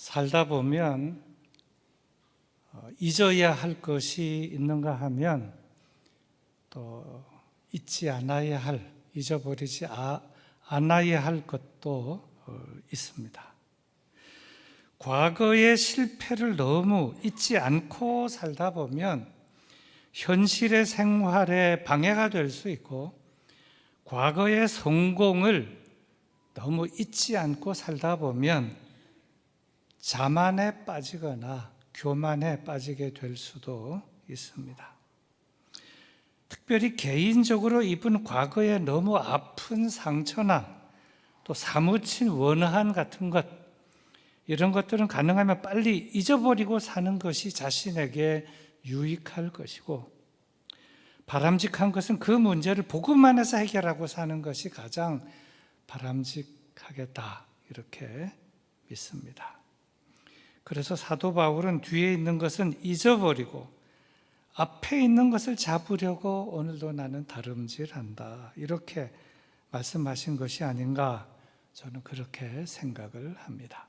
살다 보면 잊어야 할 것이 있는가 하면 또 잊지 않아야 할, 잊어버리지 않아야 할 것도 있습니다. 과거의 실패를 너무 잊지 않고 살다 보면 현실의 생활에 방해가 될 수 있고, 과거의 성공을 너무 잊지 않고 살다 보면 자만에 빠지거나 교만에 빠지게 될 수도 있습니다. 특별히 개인적으로 입은 과거의 너무 아픈 상처나 또 사무친 원한 같은 것, 이런 것들은 가능하면 빨리 잊어버리고 사는 것이 자신에게 유익할 것이고, 바람직한 것은 그 문제를 복음 안에서 해결하고 사는 것이 가장 바람직하겠다, 이렇게 믿습니다. 그래서 사도 바울은 뒤에 있는 것은 잊어버리고 앞에 있는 것을 잡으려고 오늘도 나는 다름질한다, 이렇게 말씀하신 것이 아닌가, 저는 그렇게 생각을 합니다.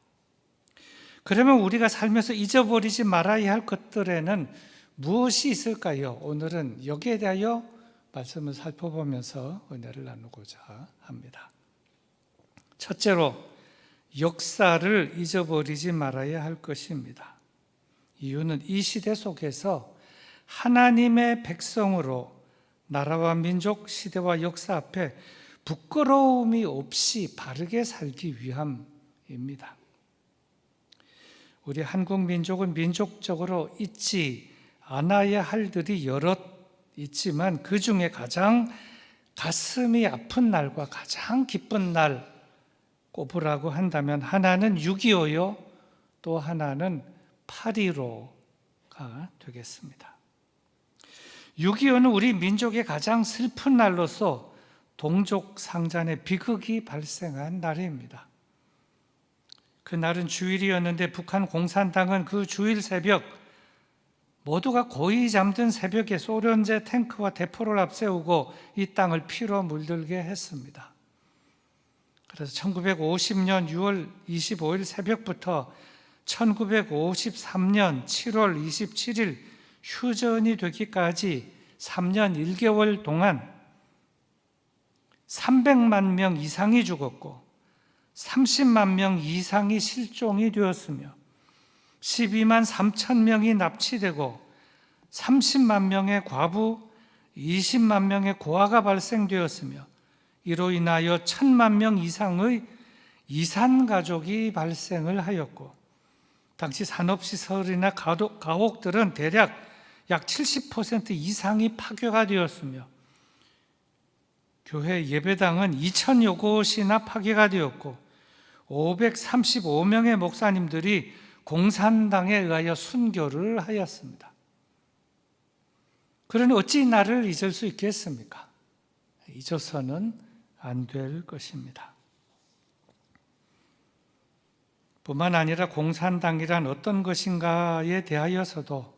그러면 우리가 살면서 잊어버리지 말아야 할 것들에는 무엇이 있을까요? 오늘은 여기에 대하여 말씀을 살펴보면서 은혜를 나누고자 합니다. 첫째로, 역사를 잊어버리지 말아야 할 것입니다. 이유는 이 시대 속에서 하나님의 백성으로 나라와 민족, 시대와 역사 앞에 부끄러움이 없이 바르게 살기 위함입니다. 우리 한국 민족은 민족적으로 잊지 않아야 할 일이 여럿 있지만 그 중에 가장 가슴이 아픈 날과 가장 기쁜 날 꼽으라고 한다면 하나는 6.25요, 또 하나는 8.15가 되겠습니다. 6.25는 우리 민족의 가장 슬픈 날로서 동족 상잔의 비극이 발생한 날입니다. 그날은 주일이었는데 북한 공산당은 그 주일 새벽, 모두가 고이 잠든 새벽에 소련제 탱크와 대포를 앞세우고 이 땅을 피로 물들게 했습니다. 그래서 1950년 6월 25일 새벽부터 1953년 7월 27일 휴전이 되기까지 3년 1개월 동안 300만 명 이상이 죽었고 30만 명 이상이 실종이 되었으며 12만 3천 명이 납치되고 30만 명의 과부, 20만 명의 고아가 발생되었으며 이로 인하여 1,000만 명 이상의 이산가족이 발생을 하였고, 당시 산업시설이나 가옥들은 대략 약 70% 이상이 파괴가 되었으며 교회 예배당은 2,000여 곳이나 파괴가 되었고 535명의 목사님들이 공산당에 의하여 순교를 하였습니다. 그러니 어찌 나를 잊을 수 있겠습니까? 잊어서는 안 될 것입니다. 뿐만 아니라 공산당이란 어떤 것인가에 대하여서도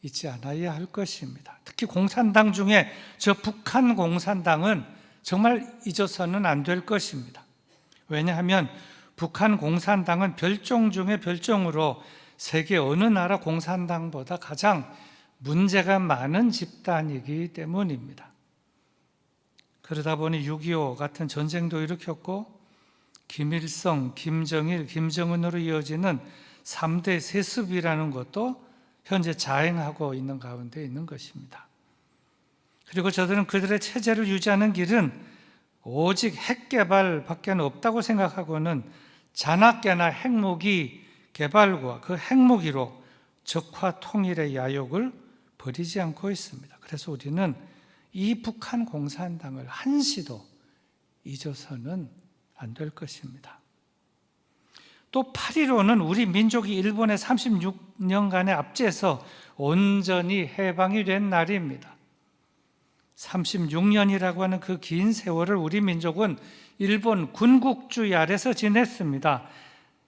잊지 않아야 할 것입니다. 특히 공산당 중에 저 북한 공산당은 정말 잊어서는 안 될 것입니다. 왜냐하면 북한 공산당은 별종 중에 별종으로 세계 어느 나라 공산당보다 가장 문제가 많은 집단이기 때문입니다. 그러다 보니 6.25 같은 전쟁도 일으켰고 김일성, 김정일, 김정은으로 이어지는 3대 세습이라는 것도 현재 자행하고 있는 가운데 있는 것입니다. 그리고 저들은 그들의 체제를 유지하는 길은 오직 핵 개발밖에 없다고 생각하고는 잔악계나 핵무기 개발과 그 핵무기로 적화 통일의 야욕을 버리지 않고 있습니다. 그래서 우리는 이 북한 공산당을 한시도 잊어서는 안 될 것입니다. 또 8.15는 우리 민족이 일본의 36년간의 압제에서 온전히 해방이 된 날입니다. 36년이라고 하는 그 긴 세월을 우리 민족은 일본 군국주의 아래서 지냈습니다.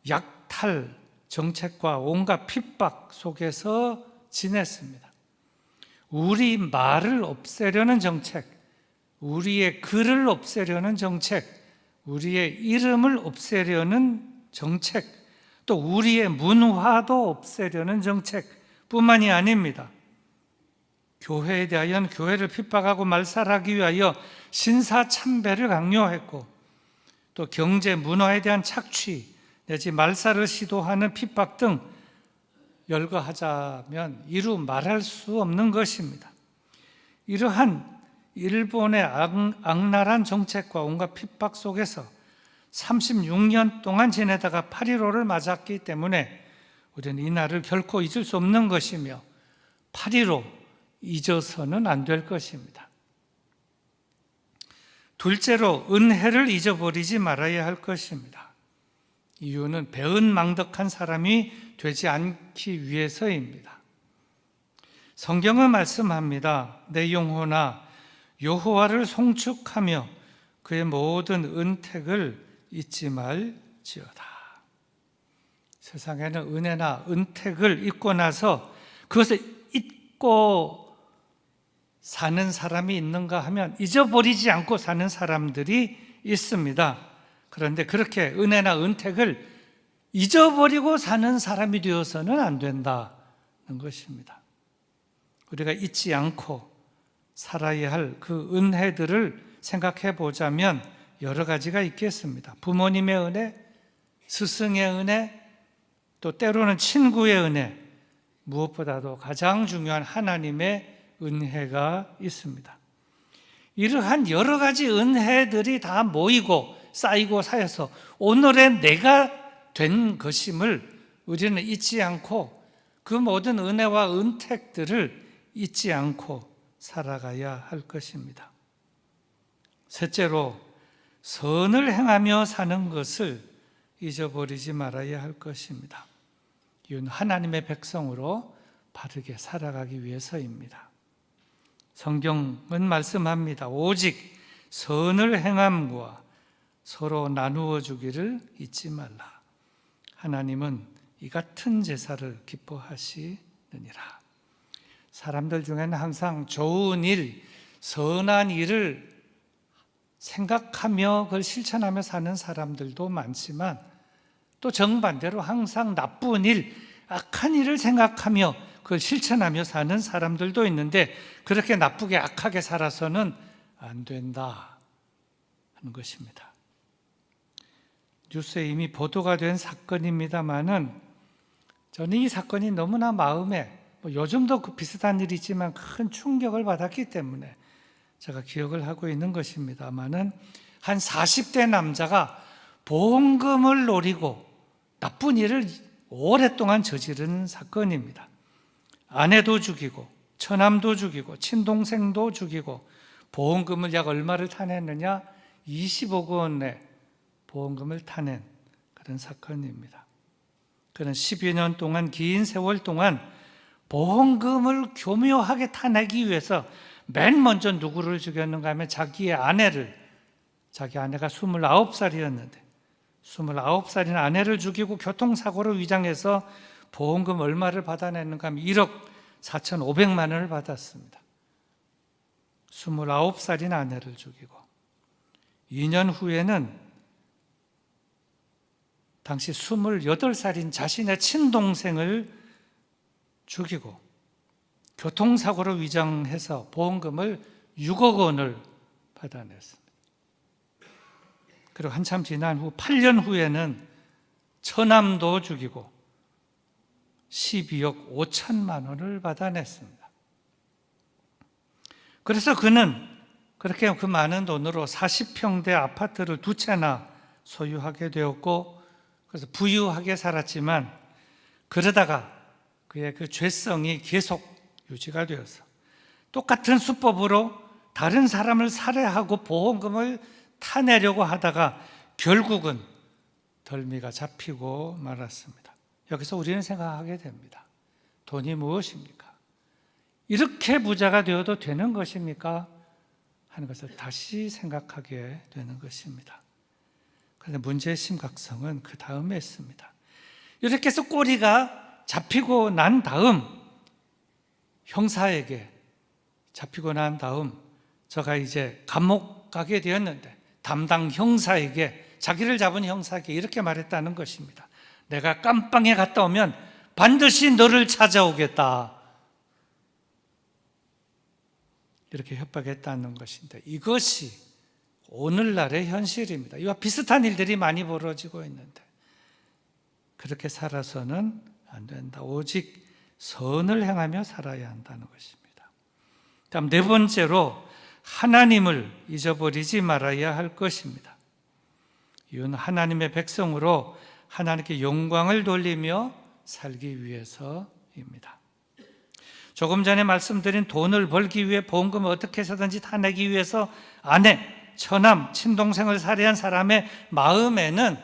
약탈 정책과 온갖 핍박 속에서 지냈습니다. 우리 말을 없애려는 정책, 우리의 글을 없애려는 정책, 우리의 이름을 없애려는 정책, 또 우리의 문화도 없애려는 정책뿐만이 아닙니다. 교회에 대하여는 교회를 핍박하고 말살하기 위하여 신사참배를 강요했고, 또 경제, 문화에 대한 착취 내지 말살을 시도하는 핍박 등 열거하자면 이루 말할 수 없는 것입니다. 이러한 일본의 악랄한 정책과 온갖 핍박 속에서 36년 동안 지내다가 8.15를 맞았기 때문에 우리는 이날을 결코 잊을 수 없는 것이며 8.15 잊어서는 안 될 것입니다. 둘째로 은혜를 잊어버리지 말아야 할 것입니다. 이유는 배은망덕한 사람이 되지 않기 위해서입니다. 성경은 말씀합니다. 내 영혼아 여호와를 송축하며 그의 모든 은택을 잊지 말지어다. 세상에는 은혜나 은택을 잊고 나서 그것을 잊고 사는 사람이 있는가 하면 잊어버리지 않고 사는 사람들이 있습니다. 그런데 그렇게 은혜나 은택을 잊어버리고 사는 사람이 되어서는 안 된다는 것입니다. 우리가 잊지 않고 살아야 할 그 은혜들을 생각해 보자면 여러 가지가 있겠습니다. 부모님의 은혜, 스승의 은혜, 또 때로는 친구의 은혜, 무엇보다도 가장 중요한 하나님의 은혜가 있습니다. 이러한 여러 가지 은혜들이 다 모이고 쌓이고 쌓여서 오늘의 내가 된 것임을 우리는 잊지 않고 그 모든 은혜와 은택들을 잊지 않고 살아가야 할 것입니다. 셋째로 선을 행하며 사는 것을 잊어버리지 말아야 할 것입니다. 이유는 하나님의 백성으로 바르게 살아가기 위해서입니다. 성경은 말씀합니다. 오직 선을 행함과 서로 나누어 주기를 잊지 말라. 하나님은 이 같은 제사를 기뻐하시느니라. 사람들 중에는 항상 좋은 일, 선한 일을 생각하며 그걸 실천하며 사는 사람들도 많지만 또 정반대로 항상 나쁜 일, 악한 일을 생각하며 그걸 실천하며 사는 사람들도 있는데 그렇게 나쁘게 악하게 살아서는 안 된다 하는 것입니다. 뉴스에 이미 보도가 된 사건입니다만은 저는 이 사건이 너무나 마음에 요즘도 그 비슷한 일이 있지만 큰 충격을 받았기 때문에 제가 기억을 하고 있는 것입니다만은 한 40대 남자가 보험금을 노리고 나쁜 일을 오랫동안 저지른 사건입니다. 아내도 죽이고 처남도 죽이고 친동생도 죽이고 보험금을 약 얼마를 타냈느냐? 20억 원의 보험금을 타낸 그런 사건입니다. 그는 10여 년 동안 긴 세월 동안 보험금을 교묘하게 타내기 위해서 맨 먼저 누구를 죽였는가 하면 자기 아내가 29살이었는데 29살인 아내를 죽이고 교통사고를 위장해서 보험금 얼마를 받아냈는가 하면 1억 4,500만 원을 받았습니다. 29살인 아내를 죽이고 2년 후에는 당시 28살인 자신의 친동생을 죽이고 교통사고를 위장해서 보험금을 6억 원을 받아냈습니다. 그리고 한참 지난 후 8년 후에는 처남도 죽이고 12억 5천만 원을 받아냈습니다. 그래서 그는 그렇게 그 많은 돈으로 40평대 아파트를 2채나 소유하게 되었고 그래서 부유하게 살았지만 그러다가 그의 그 죄성이 계속 유지가 되어서 똑같은 수법으로 다른 사람을 살해하고 보험금을 타내려고 하다가 결국은 덜미가 잡히고 말았습니다. 여기서 우리는 생각하게 됩니다. 돈이 무엇입니까? 이렇게 부자가 되어도 되는 것입니까? 하는 것을 다시 생각하게 되는 것입니다. 그런데 문제의 심각성은 그 다음에 있습니다. 이렇게 해서 꼬리가 잡히고 난 다음 형사에게 잡히고 난 다음 저가 이제 감옥 가게 되었는데 담당 형사에게 자기를 잡은 형사에게 이렇게 말했다는 것입니다. 내가 깜빵에 갔다 오면 반드시 너를 찾아오겠다. 이렇게 협박했다는 것인데 이것이 오늘날의 현실입니다. 이와 비슷한 일들이 많이 벌어지고 있는데 그렇게 살아서는 안 된다. 오직 선을 행하며 살아야 한다는 것입니다. 다음 네 번째로 하나님을 잊어버리지 말아야 할 것입니다. 이유는 하나님의 백성으로 하나님께 영광을 돌리며 살기 위해서입니다. 조금 전에 말씀드린 돈을 벌기 위해 보험금을 어떻게 해서든지 다 내기 위해서 아내, 처남, 친동생을 살해한 사람의 마음에는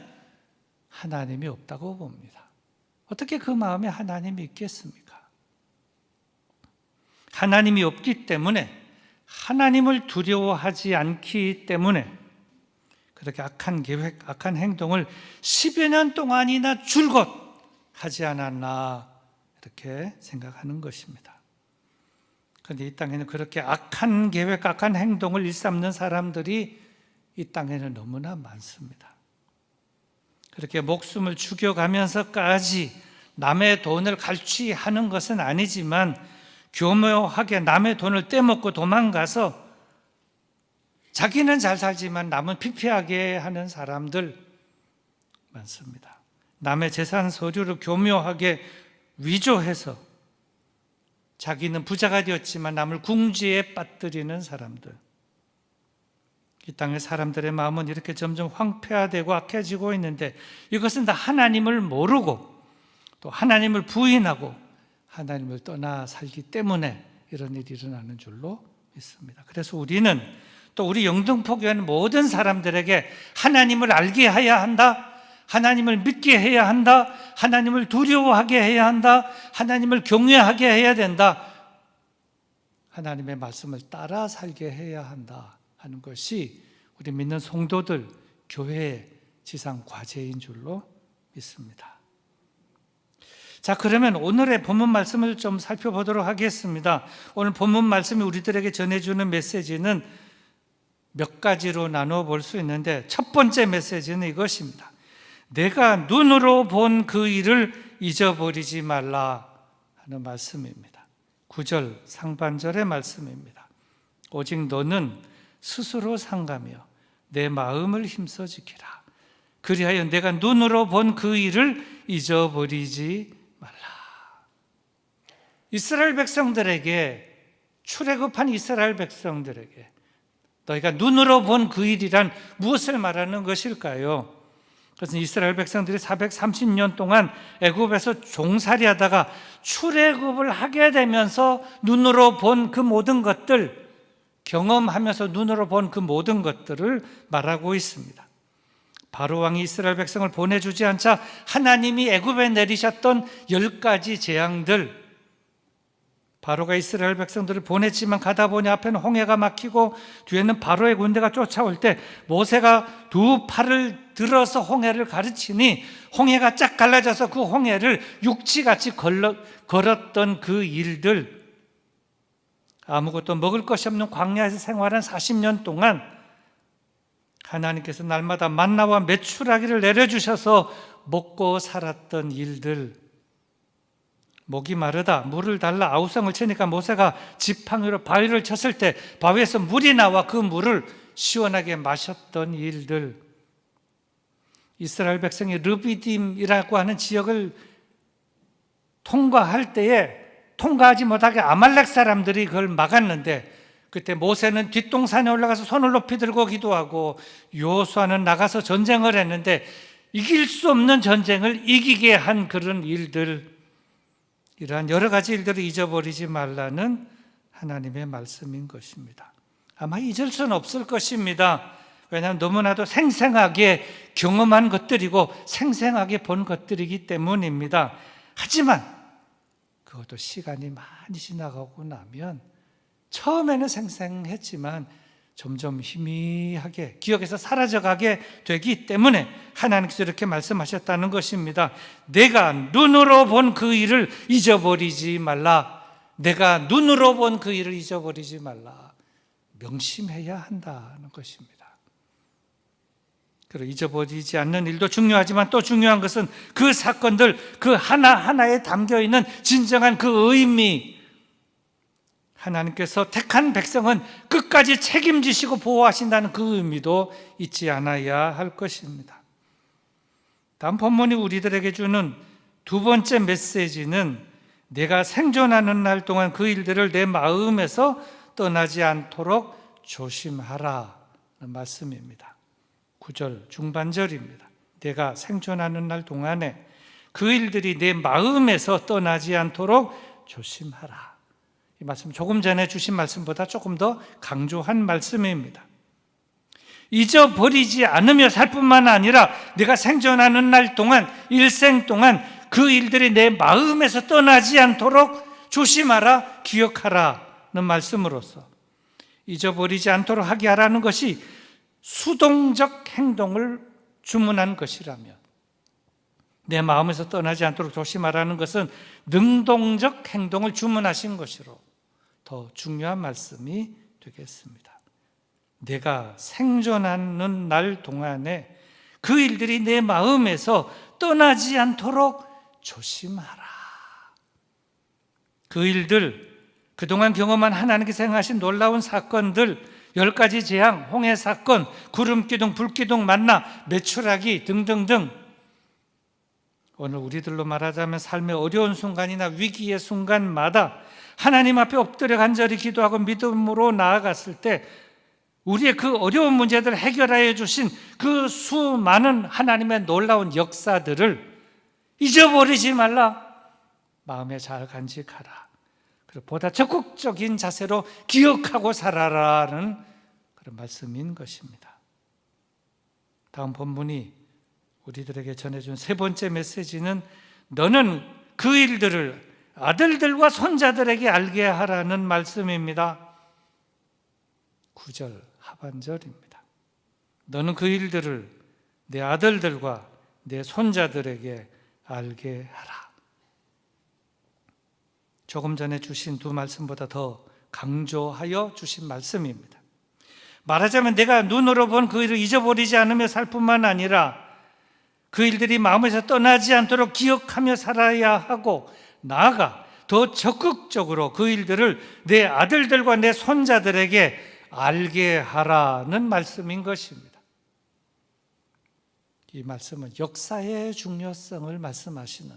하나님이 없다고 봅니다. 어떻게 그 마음에 하나님이 있겠습니까? 하나님이 없기 때문에 하나님을 두려워하지 않기 때문에 그렇게 악한 계획, 악한 행동을 10여 년 동안이나 줄곧 하지 않았나 이렇게 생각하는 것입니다. 그런데 이 땅에는 그렇게 악한 계획, 악한 행동을 일삼는 사람들이 이 땅에는 너무나 많습니다. 그렇게 목숨을 죽여가면서까지 남의 돈을 갈취하는 것은 아니지만 교묘하게 남의 돈을 떼먹고 도망가서 자기는 잘 살지만 남은 피폐하게 하는 사람들 많습니다. 남의 재산 서류를 교묘하게 위조해서 자기는 부자가 되었지만 남을 궁지에 빠뜨리는 사람들. 이 땅의 사람들의 마음은 이렇게 점점 황폐화되고 악해지고 있는데 이것은 다 하나님을 모르고 또 하나님을 부인하고 하나님을 떠나 살기 때문에 이런 일이 일어나는 줄로 믿습니다. 그래서 우리는 또 우리 영등포교회는 모든 사람들에게 하나님을 알게 해야 한다, 하나님을 믿게 해야 한다, 하나님을 두려워하게 해야 한다, 하나님을 경외하게 해야 된다, 하나님의 말씀을 따라 살게 해야 한다 하는 것이 우리 믿는 성도들 교회의 지상 과제인 줄로 믿습니다. 자, 그러면 오늘의 본문 말씀을 좀 살펴보도록 하겠습니다. 오늘 본문 말씀이 우리들에게 전해주는 메시지는 몇 가지로 나누어 볼 수 있는데 첫 번째 메시지는 이것입니다. 내가 눈으로 본 그 일을 잊어버리지 말라 하는 말씀입니다. 9절 상반절의 말씀입니다. 오직 너는 스스로 상가며 내 마음을 힘써 지키라. 그리하여 내가 눈으로 본 그 일을 잊어버리지 말라. 이스라엘 백성들에게, 출애굽한 이스라엘 백성들에게 너희가 눈으로 본 그 일이란 무엇을 말하는 것일까요? 그것은 이스라엘 백성들이 430년 동안 애굽에서 종살이하다가 출애굽을 하게 되면서 눈으로 본 그 모든 것들, 경험하면서 눈으로 본 그 모든 것들을 말하고 있습니다. 바로 왕이 이스라엘 백성을 보내주지 않자 하나님이 애굽에 내리셨던 10가지 재앙들, 바로가 이스라엘 백성들을 보냈지만 가다 보니 앞에는 홍해가 막히고 뒤에는 바로의 군대가 쫓아올 때 모세가 두 팔을 들어서 홍해를 가르치니 홍해가 쫙 갈라져서 그 홍해를 육지같이 걸었던 그 일들, 아무것도 먹을 것이 없는 광야에서 생활한 40년 동안 하나님께서 날마다 만나와 메추라기를 내려주셔서 먹고 살았던 일들, 목이 마르다 물을 달라 아우성을 치니까 모세가 지팡이로 바위를 쳤을 때 바위에서 물이 나와 그 물을 시원하게 마셨던 일들, 이스라엘 백성이 르비딤이라고 하는 지역을 통과할 때에 통과하지 못하게 아말렉 사람들이 그걸 막았는데 그때 모세는 뒷동산에 올라가서 손을 높이 들고 기도하고 여호수아는 나가서 전쟁을 했는데 이길 수 없는 전쟁을 이기게 한 그런 일들, 이러한 여러 가지 일들을 잊어버리지 말라는 하나님의 말씀인 것입니다. 아마 잊을 수는 없을 것입니다. 왜냐하면 너무나도 생생하게 경험한 것들이고 생생하게 본 것들이기 때문입니다. 하지만 그것도 시간이 많이 지나가고 나면 처음에는 생생했지만 점점 희미하게 기억에서 사라져가게 되기 때문에 하나님께서 이렇게 말씀하셨다는 것입니다. 내가 눈으로 본 그 일을 잊어버리지 말라. 내가 눈으로 본 그 일을 잊어버리지 말라. 명심해야 한다는 것입니다. 그리고 잊어버리지 않는 일도 중요하지만 또 중요한 것은 그 사건들 그 하나하나에 담겨있는 진정한 그 의미, 하나님께서 택한 백성은 끝까지 책임지시고 보호하신다는 그 의미도 잊지 않아야 할 것입니다. 다음 본문이 우리들에게 주는 두 번째 메시지는 내가 생존하는 날 동안 그 일들을 내 마음에서 떠나지 않도록 조심하라는 말씀입니다. 9절 중반절입니다. 내가 생존하는 날 동안에 그 일들이 내 마음에서 떠나지 않도록 조심하라. 이 말씀 조금 전에 주신 말씀보다 조금 더 강조한 말씀입니다. 잊어버리지 않으며 살 뿐만 아니라 내가 생존하는 날 동안, 일생 동안 그 일들이 내 마음에서 떠나지 않도록 조심하라, 기억하라는 말씀으로서 잊어버리지 않도록 하게 하라는 것이 수동적 행동을 주문한 것이라면, 내 마음에서 떠나지 않도록 조심하라는 것은 능동적 행동을 주문하신 것으로 더 중요한 말씀이 되겠습니다. 내가 생존하는 날 동안에 그 일들이 내 마음에서 떠나지 않도록 조심하라. 그 일들, 그동안 경험한 하나님께서 행하신 놀라운 사건들, 10가지 재앙, 홍해 사건, 구름기둥, 불기둥, 만나, 메추라기 등등등, 오늘 우리들로 말하자면 삶의 어려운 순간이나 위기의 순간마다 하나님 앞에 엎드려 간절히 기도하고 믿음으로 나아갔을 때 우리의 그 어려운 문제들을 해결하여 주신 그 수많은 하나님의 놀라운 역사들을 잊어버리지 말라. 마음에 잘 간직하라. 그리고 보다 적극적인 자세로 기억하고 살아라는 그런 말씀인 것입니다. 다음 본문이 우리들에게 전해준 세 번째 메시지는 너는 그 일들을 아들들과 손자들에게 알게 하라는 말씀입니다. 9절 하반절입니다. 너는 그 일들을 내 아들들과 내 손자들에게 알게 하라. 조금 전에 주신 두 말씀보다 더 강조하여 주신 말씀입니다. 말하자면 내가 눈으로 본 그 일을 잊어버리지 않으며 살 뿐만 아니라 그 일들이 마음에서 떠나지 않도록 기억하며 살아야 하고, 나아가 더 적극적으로 그 일들을 내 아들들과 내 손자들에게 알게 하라는 말씀인 것입니다. 이 말씀은 역사의 중요성을 말씀하시는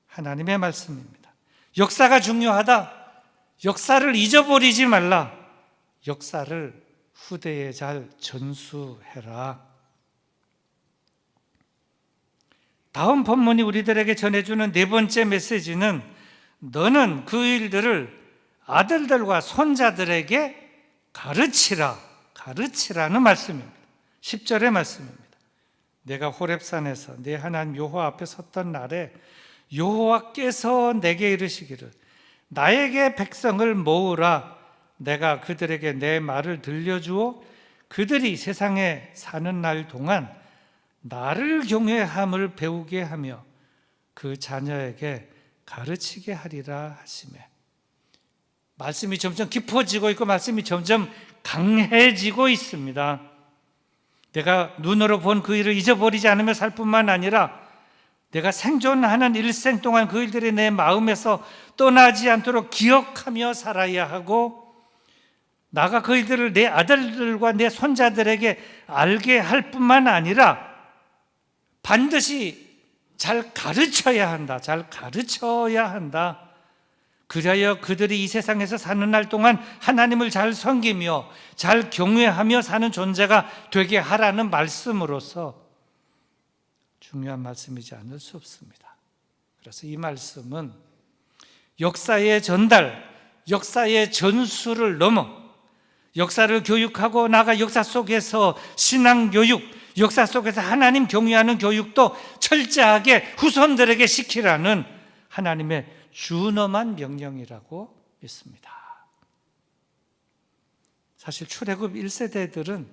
하나님의 말씀입니다. 역사가 중요하다. 역사를 잊어버리지 말라. 역사를 후대에 잘 전수해라. 다음 본문이 우리들에게 전해주는 네 번째 메시지는 너는 그 일들을 아들들과 손자들에게 가르치라는 말씀입니다. 10절의 말씀입니다. 내가 호렙산에서 내 하나님 여호와 앞에 섰던 날에 여호와께서 내게 이르시기를 나에게 백성을 모으라. 내가 그들에게 내 말을 들려주어 그들이 세상에 사는 날 동안 나를 경외함을 배우게 하며 그 자녀에게 가르치게 하리라 하시매, 말씀이 점점 깊어지고 있고 말씀이 점점 강해지고 있습니다. 내가 눈으로 본 그 일을 잊어버리지 않으며 살 뿐만 아니라 내가 생존하는 일생 동안 그 일들이 내 마음에서 떠나지 않도록 기억하며 살아야 하고, 나가 그 일들을 내 아들들과 내 손자들에게 알게 할 뿐만 아니라 반드시 잘 가르쳐야 한다. 잘 가르쳐야 한다. 그리하여 그들이 이 세상에서 사는 날 동안 하나님을 잘 섬기며 잘 경외하며 사는 존재가 되게 하라는 말씀으로서 중요한 말씀이지 않을 수 없습니다. 그래서 이 말씀은 역사의 전달, 역사의 전수를 넘어 역사를 교육하고 나아가 역사 속에서 신앙 교육, 역사 속에서 하나님 경외하는 교육도 철저하게 후손들에게 시키라는 하나님의 준엄한 명령이라고 믿습니다. 사실 출애굽 1세대들은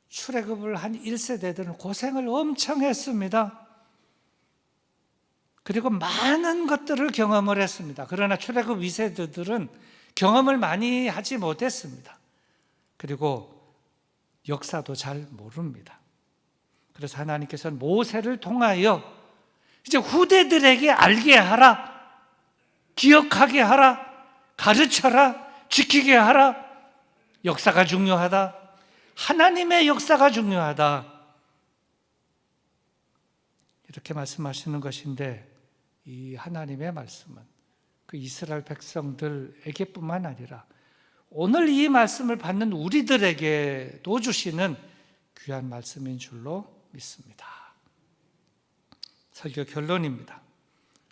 출애굽을 한 1세대들은 고생을 엄청 했습니다. 그리고 많은 것들을 경험을 했습니다. 그러나 출애굽 2세대들은 경험을 많이 하지 못했습니다. 그리고 역사도 잘 모릅니다. 그래서 하나님께서는 모세를 통하여 이제 후대들에게 알게 하라, 기억하게 하라, 가르쳐라, 지키게 하라. 역사가 중요하다. 하나님의 역사가 중요하다. 이렇게 말씀하시는 것인데, 이 하나님의 말씀은 그 이스라엘 백성들에게뿐만 아니라 오늘 이 말씀을 받는 우리들에게도 주시는 귀한 말씀인 줄로 믿습니다. 설교 결론입니다.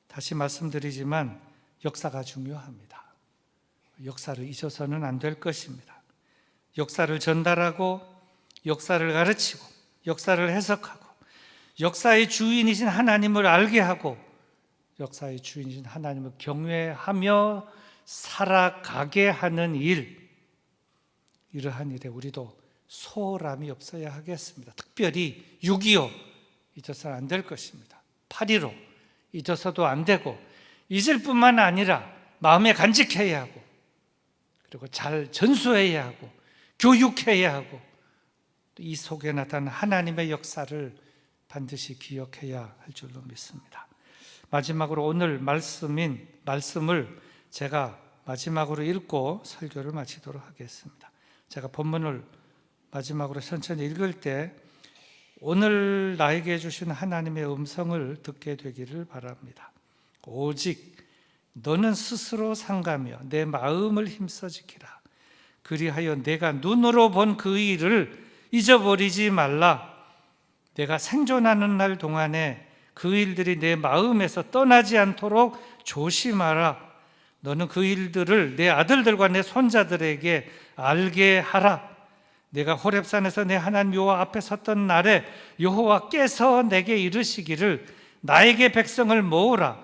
다시 말씀드리지만 역사가 중요합니다. 역사를 잊어서는 안 될 것입니다. 역사를 전달하고, 역사를 가르치고, 역사를 해석하고, 역사의 주인이신 하나님을 알게 하고, 역사의 주인이신 하나님을 경외하며 살아가게 하는 일, 이러한 일에 우리도 소홀함이 없어야 하겠습니다. 특별히 6.25 잊어서는 안 될 것입니다. 8.15 잊어서도 안 되고, 잊을 뿐만 아니라 마음에 간직해야 하고, 그리고 잘 전수해야 하고, 교육해야 하고, 이 속에 나타난 하나님의 역사를 반드시 기억해야 할 줄로 믿습니다. 마지막으로 오늘 말씀을 제가 마지막으로 읽고 설교를 마치도록 하겠습니다. 제가 본문을 마지막으로 천천히 읽을 때 오늘 나에게 주신 하나님의 음성을 듣게 되기를 바랍니다. 오직 너는 스스로 상가며 내 마음을 힘써 지키라. 그리하여 내가 눈으로 본 그 일을 잊어버리지 말라. 내가 생존하는 날 동안에 그 일들이 내 마음에서 떠나지 않도록 조심하라. 너는 그 일들을 내 아들들과 내 손자들에게 알게 하라. 내가 호렙산에서 내 하나님 여호와 앞에 섰던 날에 여호와께서 내게 이르시기를 나에게 백성을 모으라.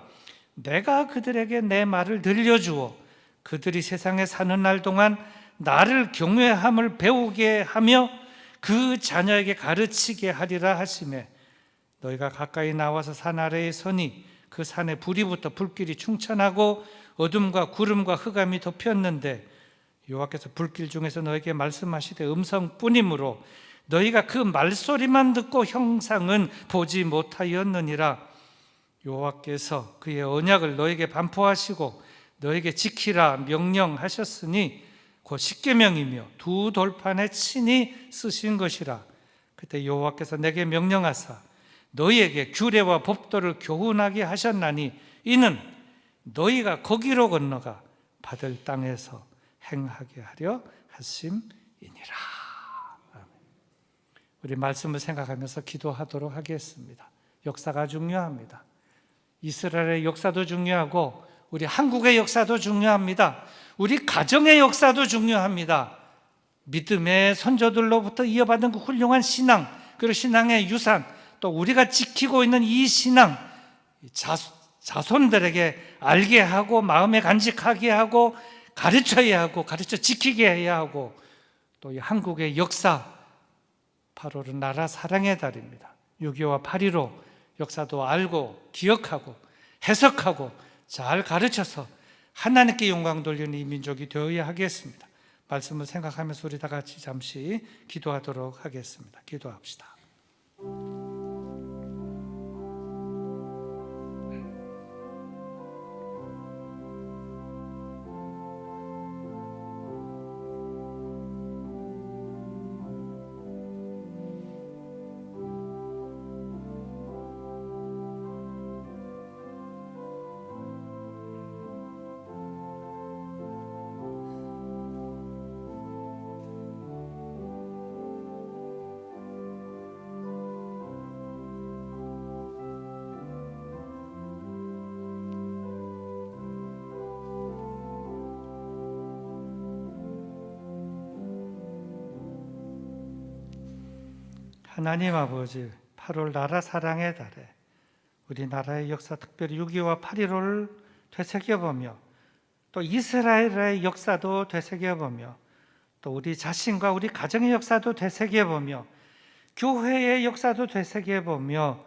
내가 그들에게 내 말을 들려주어 그들이 세상에 사는 날 동안 나를 경외함을 배우게 하며 그 자녀에게 가르치게 하리라 하시매, 너희가 가까이 나와서 산 아래에 서니 그 산에 불이 붙어 불길이 충천하고 어둠과 구름과 흑암이 덮였는데 여호와께서 불길 중에서 너에게 말씀하시되 음성뿐이므로 너희가 그 말소리만 듣고 형상은 보지 못하였느니라. 여호와께서 그의 언약을 너에게 반포하시고 너에게 지키라 명령하셨으니 곧 십계명이며 두 돌판에 친히 쓰신 것이라. 그때 여호와께서 내게 명령하사 너희에게 규례와 법도를 교훈하게 하셨나니 이는 너희가 거기로 건너가 받을 땅에서 행하게 하려 하심이니라. 아멘. 우리 말씀을 생각하면서 기도하도록 하겠습니다. 역사가 중요합니다. 이스라엘의 역사도 중요하고 우리 한국의 역사도 중요합니다. 우리 가정의 역사도 중요합니다. 믿음의 선조들로부터 이어받은 그 훌륭한 신앙, 그리고 신앙의 유산, 또 우리가 지키고 있는 이 신앙, 자손들에게 알게 하고 마음에 간직하게 하고 가르쳐야 하고 가르쳐 지키게 해야 하고, 또 이 한국의 역사, 8월은 나라 사랑의 달입니다. 6.25와 8.15 역사도 알고 기억하고 해석하고 잘 가르쳐서 하나님께 영광 돌리는 이 민족이 되어야 하겠습니다. 말씀을 생각하면서 우리 다 같이 잠시 기도하도록 하겠습니다. 기도합시다. 하나님 아버지, 8월 나라 사랑의 달에 우리나라의 역사, 특별히 6.25와 8.15를 되새겨보며 또 이스라엘의 역사도 되새겨보며 또 우리 자신과 우리 가정의 역사도 되새겨보며 교회의 역사도 되새겨보며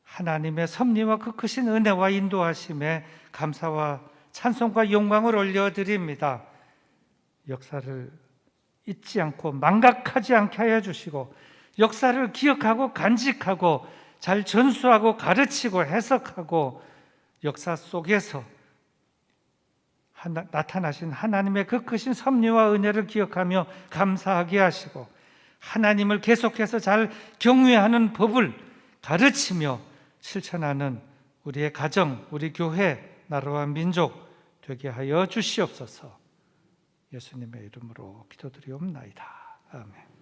하나님의 섭리와 그 크신 은혜와 인도하심에 감사와 찬송과 영광을 올려드립니다. 역사를 잊지 않고 망각하지 않게 하여 주시고 역사를 기억하고 간직하고 잘 전수하고 가르치고 해석하고 역사 속에서 나타나신 하나님의 그 크신 섭리와 은혜를 기억하며 감사하게 하시고 하나님을 계속해서 잘 경외하는 법을 가르치며 실천하는 우리의 가정, 우리 교회, 나라와 민족 되게 하여 주시옵소서. 예수님의 이름으로 기도드리옵나이다. 아멘.